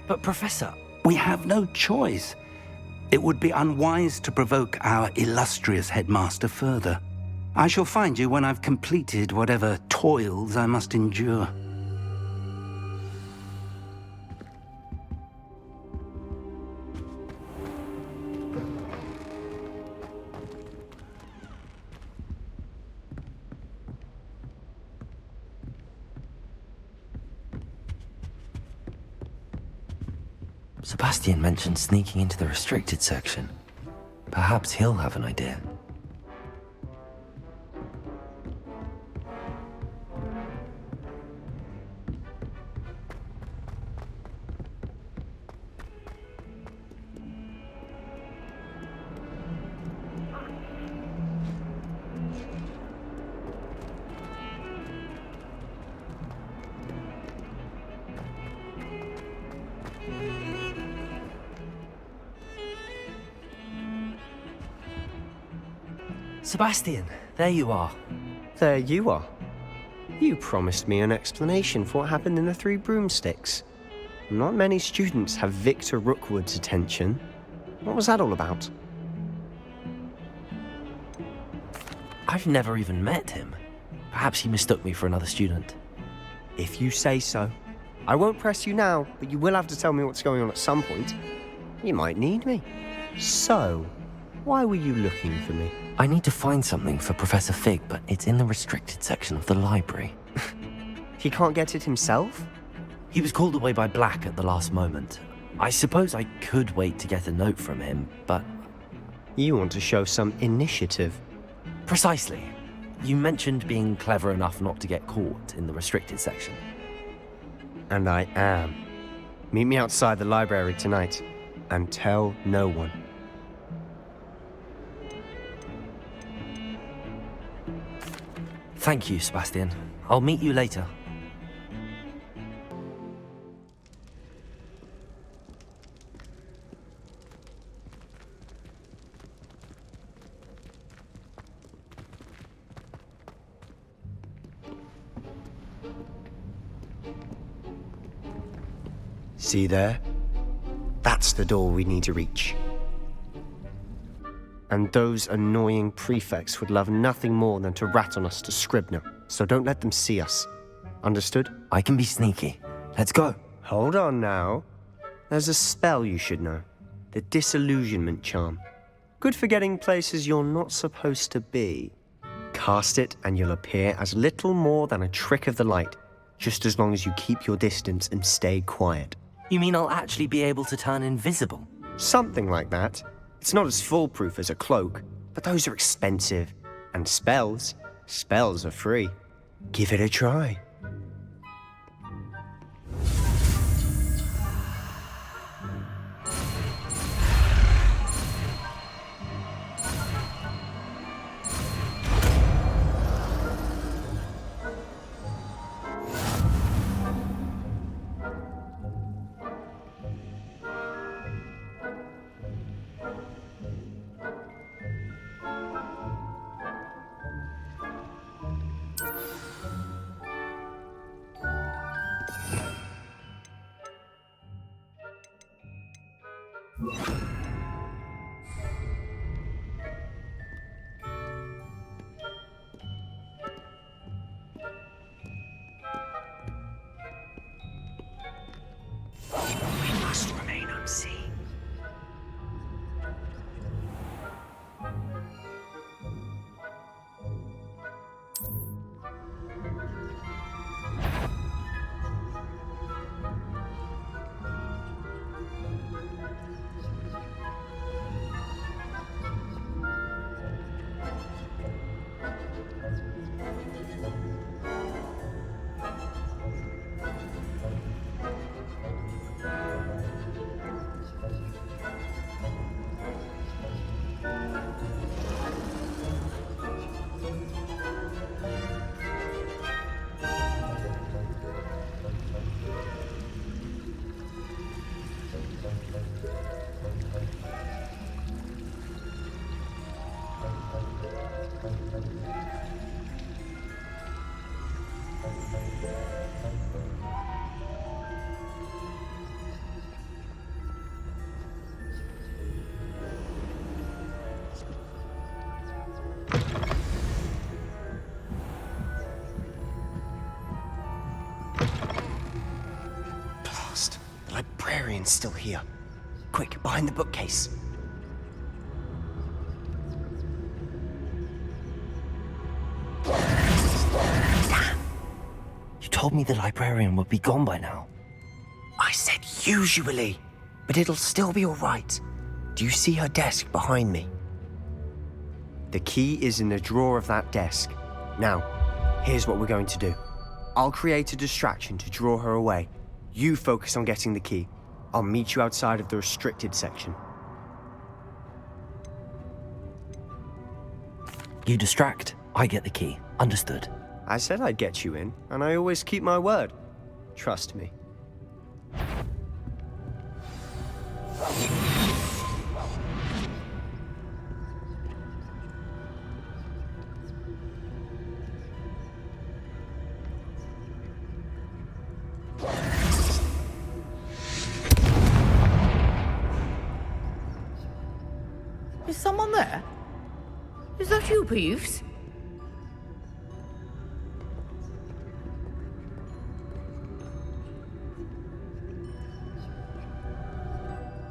But Professor... We have no choice. It would be unwise to provoke our illustrious headmaster further. I shall find you when I've completed whatever toils I must endure. Sebastian mentioned sneaking into the restricted section. Perhaps he'll have an idea. Sebastian, there you are. There you are. You promised me an explanation for what happened in the Three Broomsticks. Not many students have Victor Rookwood's attention. What was that all about? I've never even met him. Perhaps he mistook me for another student. If you say so. I won't press you now, but you will have to tell me what's going on at some point. You might need me. So, why were you looking for me? I need to find something for Professor Fig, but it's in the restricted section of the library. He can't get it himself? He was called away by Black at the last moment. I suppose I could wait to get a note from him, but... You want to show some initiative. Precisely. You mentioned being clever enough not to get caught in the restricted section. And I am. Meet me outside the library tonight, and tell no one. Thank you, Sebastian. I'll meet you later. See there? That's the door we need to reach. And those annoying prefects would love nothing more than to rat on us to Scribner, so don't let them see us. Understood? I can be sneaky. Let's go. Hold on now. There's a spell you should know. The Disillusionment Charm. Good for getting places you're not supposed to be. Cast it and you'll appear as little more than a trick of the light, just as long as you keep your distance and stay quiet. You mean I'll actually be able to turn invisible? Something like that. It's not as foolproof as a cloak, but those are expensive. And spells are free. Give it a try. We must remain unseen. librarian's still here. Quick, behind the bookcase. You told me the librarian would be gone by now. I said usually, but it'll still be all right. Do you see her desk behind me? The key is in the drawer of that desk. Now, here's what we're going to do. I'll create a distraction to draw her away. You focus on getting the key. I'll meet you outside of the restricted section. You distract, I get the key. Understood. I said I'd get you in, and I always keep my word. Trust me. Is someone there? Is that you, Peeves?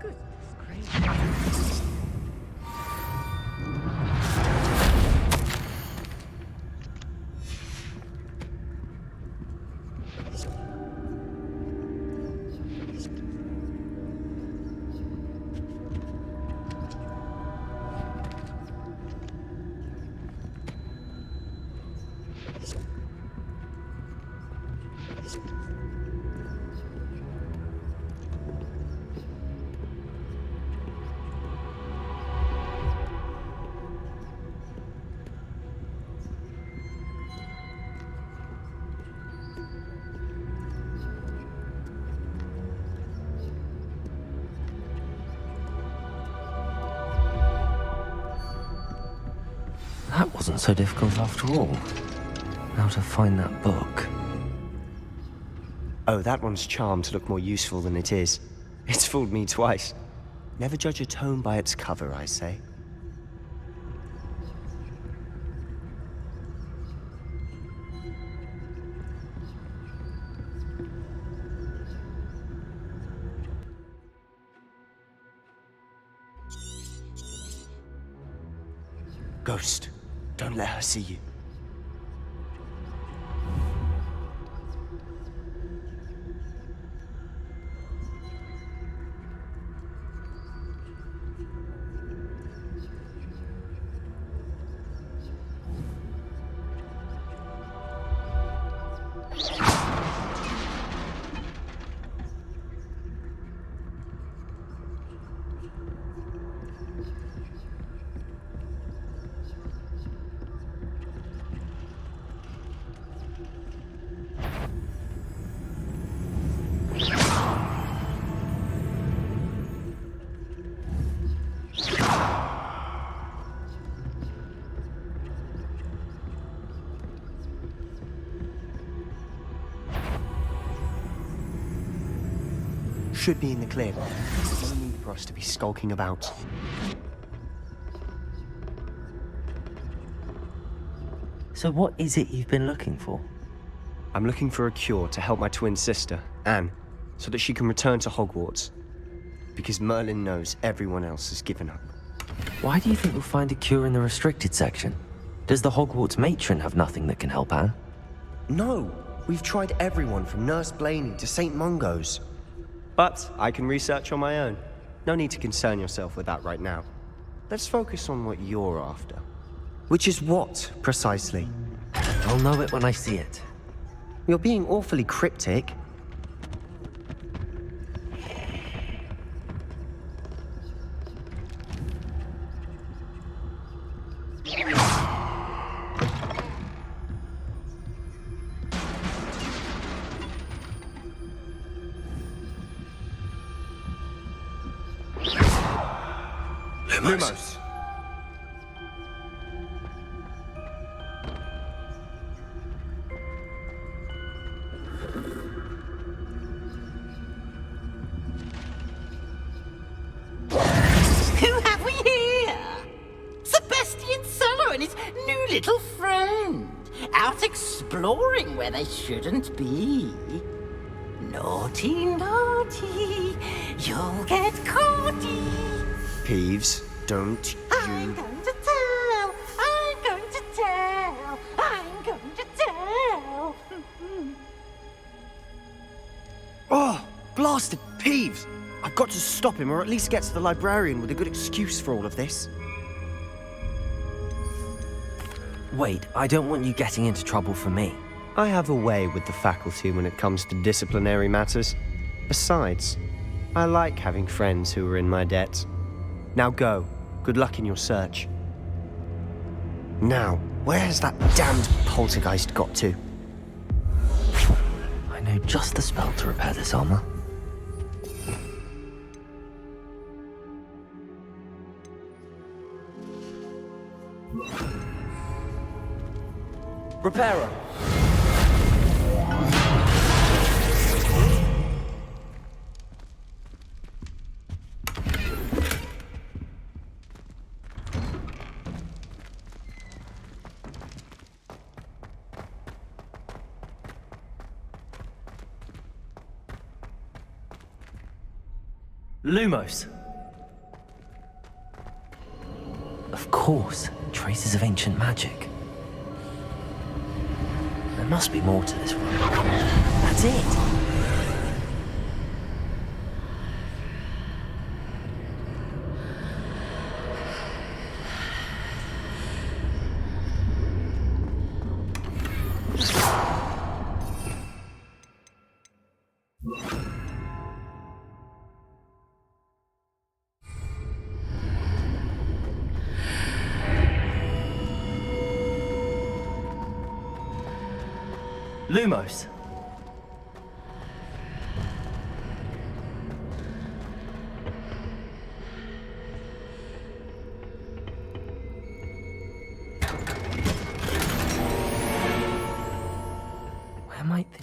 Goodness gracious. That wasn't so difficult after all. Now to find that book. Oh, that one's charmed to look more useful than it is. It's fooled me twice. Never judge a tome by its cover, I say. Ghost, don't let her see you. Should be in the clear. There's no need for us to be skulking about. So what is it you've been looking for? I'm looking for a cure to help my twin sister, Anne, so that she can return to Hogwarts. Because Merlin knows everyone else has given up. Why do you think we'll find a cure in the restricted section? Does the Hogwarts matron have nothing that can help Anne? No! We've tried everyone from Nurse Blaney to St. Mungo's. But I can research on my own. No need to concern yourself with that right now. Let's focus on what you're after. Which is what, precisely? I'll know it when I see it. You're being awfully cryptic. Lumos. Who have we here? Sebastian Cello and his new little friend. Out exploring where they shouldn't be. Naughty, naughty. all get caughty. Peeves, don't I'm you... going to tell. I'm going to tell. I'm going to tell. Oh, blasted Peeves! I've got to stop him, or at least get to the librarian with a good excuse for all of this. Wait, I don't want you getting into trouble for me. I have a way with the faculty when it comes to disciplinary matters. Besides, I like having friends who are in my debt. Now go. Good luck in your search. Now, where has that damned poltergeist got to? I know just the spell to repair this armor. Repairer! Lumos. Of course, traces of ancient magic. There must be more to this one. That's it! Lumos. Where might this...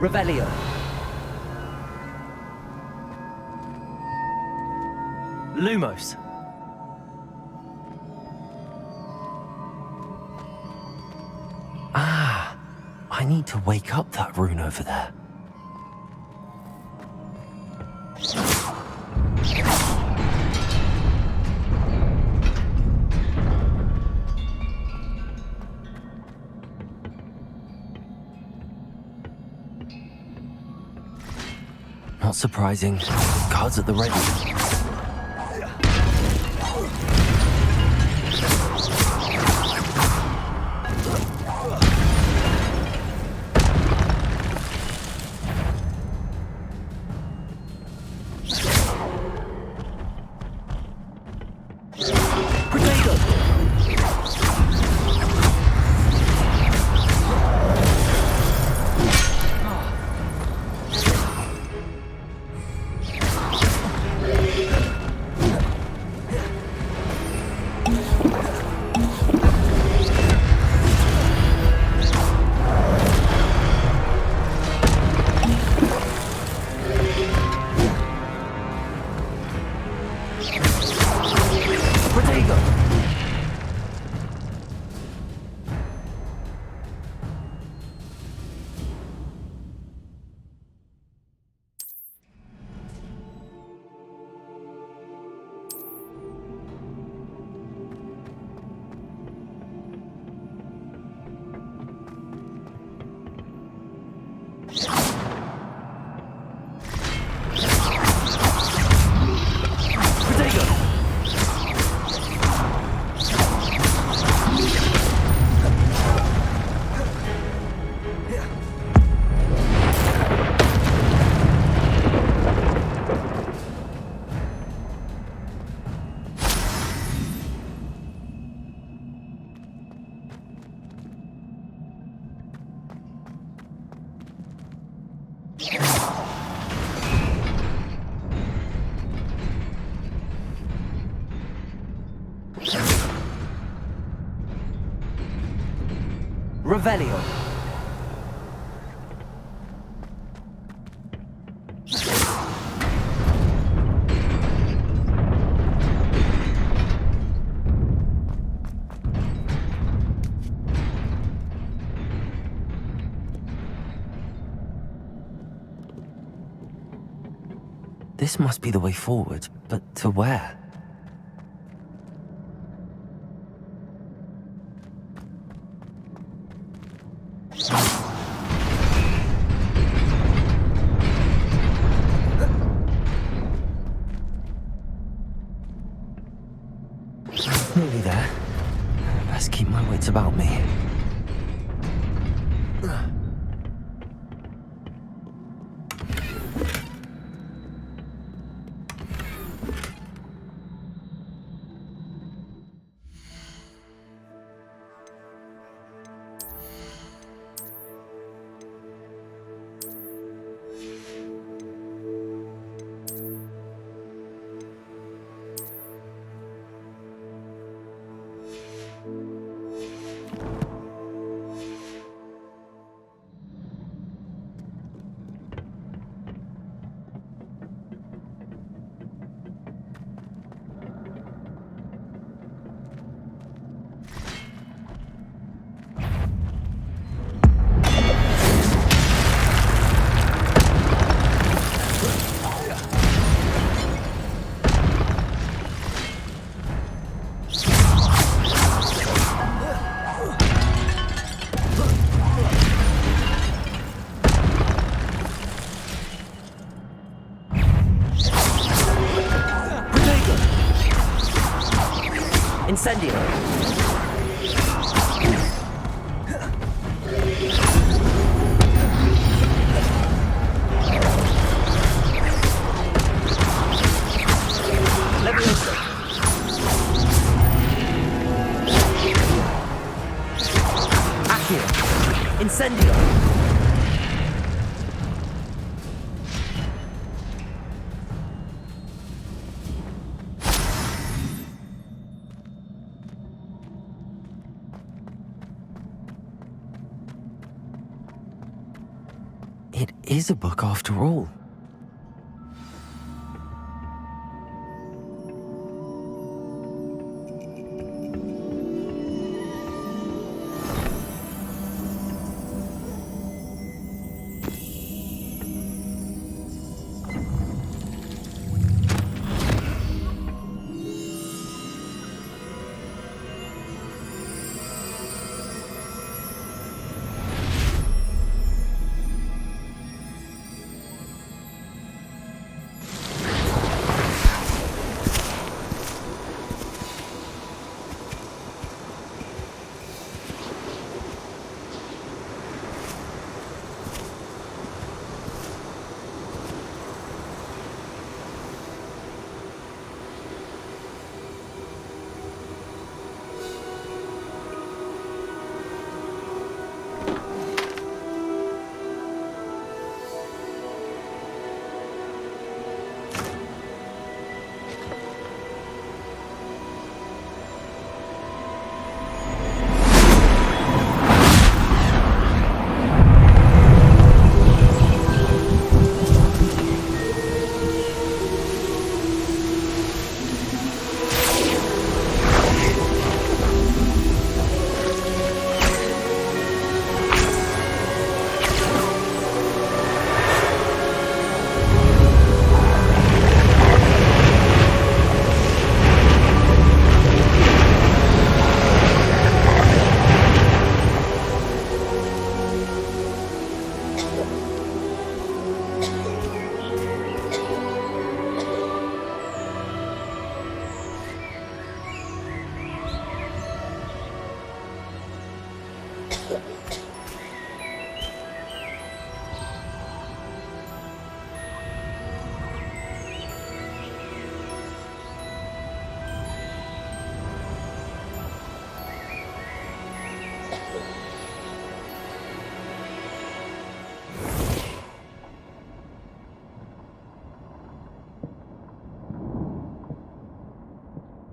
Revelio. Lumos. Ah, I need to wake up that rune over there. Not surprising. Guards at the ready. Revelio. This must be the way forward, but to where? Nearly there. Best keep my wits about me. Incendio. Levioso. Accio. Incendio. It is a book after all.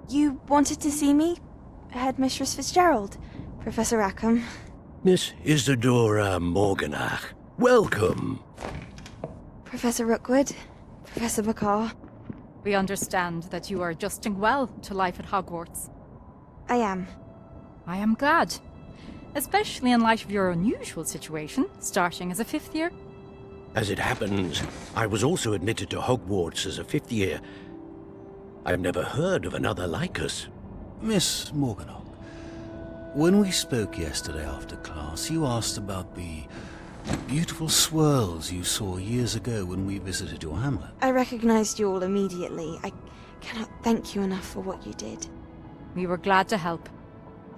You wanted to see me? Headmistress Fitzgerald, Professor Rackham. Miss Isadora Morganach, welcome. Professor Rookwood, Professor Bakar, We understand that you are adjusting well to life at Hogwarts. I am. I am glad. Especially in light of your unusual situation, starting as a fifth year. As it happens, I was also admitted to Hogwarts as a fifth year. I've never heard of another like us. Miss Morganach, when we spoke yesterday after class, you asked about the beautiful swirls you saw years ago when we visited your hamlet. I recognized you all immediately. I cannot thank you enough for what you did. We were glad to help.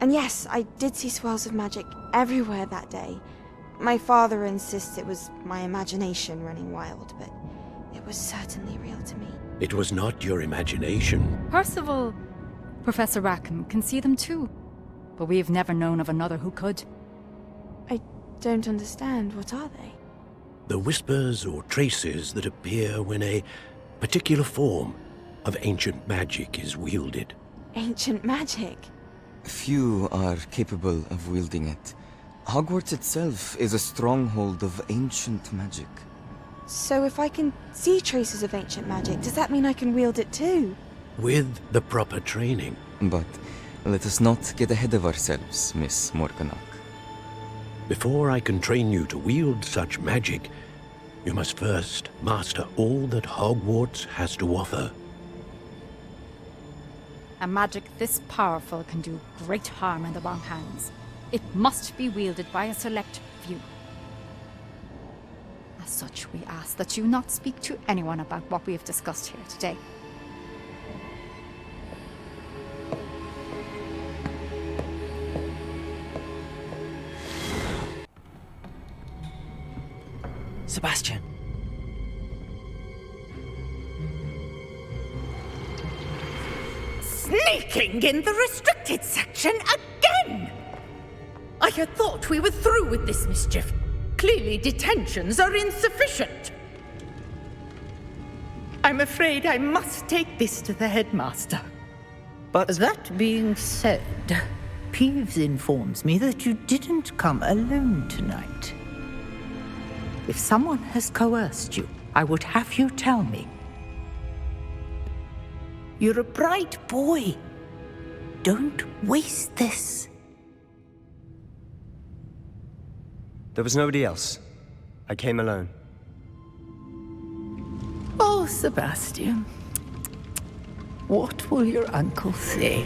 And yes, I did see swirls of magic everywhere that day. My father insists it was my imagination running wild, but it was certainly real to me. It was not your imagination. Percival, Professor Rackham can see them too. But we have never known of another who could. I don't understand. What are they? The whispers or traces that appear when a particular form of ancient magic is wielded. Ancient magic? Few are capable of wielding it. Hogwarts itself is a stronghold of ancient magic. So if I can see traces of ancient magic, does that mean I can wield it too? With the proper training. But let us not get ahead of ourselves, Miss Morganach. Before I can train you to wield such magic, you must first master all that Hogwarts has to offer. A magic this powerful can do great harm in the wrong hands. It must be wielded by a select few. As such, we ask that you not speak to anyone about what we have discussed here today. Sebastian. Sneaking in the restricted section again! I had thought we were through with this mischief. Clearly detentions are insufficient. I'm afraid I must take this to the headmaster. But That being said, Peeves informs me that you didn't come alone tonight. If someone has coerced you, I would have you tell me. You're a bright boy. Don't waste this. there was nobody else. I came alone. Oh, Sebastian. What will your uncle say?